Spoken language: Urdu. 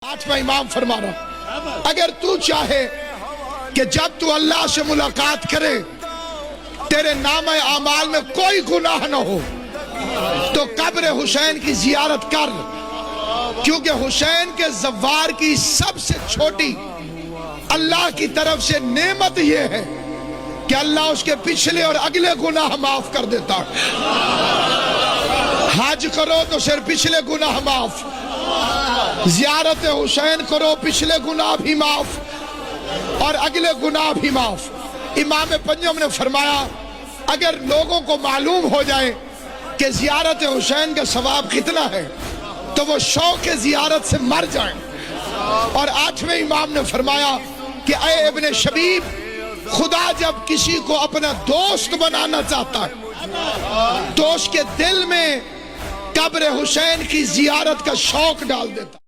آٹھواں امام فرما رہا، اگر تو چاہے کہ جب تو اللہ سے ملاقات کرے تیرے نام اعمال میں کوئی گناہ نہ ہو تو قبر حسین کی زیارت کر، کیونکہ حسین کے زوار کی سب سے چھوٹی اللہ کی طرف سے نعمت یہ ہے کہ اللہ اس کے پچھلے اور اگلے گناہ معاف کر دیتا ہے۔ حج کرو تو صرف پچھلے گناہ معاف، زیارت حسین کرو پچھلے گناہ بھی معاف اور اگلے گناہ بھی معاف۔ امام پنجم نے فرمایا اگر لوگوں کو معلوم ہو جائے کہ زیارت حسین کا ثواب کتنا ہے تو وہ شوق زیارت سے مر جائیں۔ اور آٹھویں امام نے فرمایا کہ اے ابن شبیب، خدا جب کسی کو اپنا دوست بنانا چاہتا ہے تو اس کے دل میں قبر حسین کی زیارت کا شوق ڈال دیتا ہے۔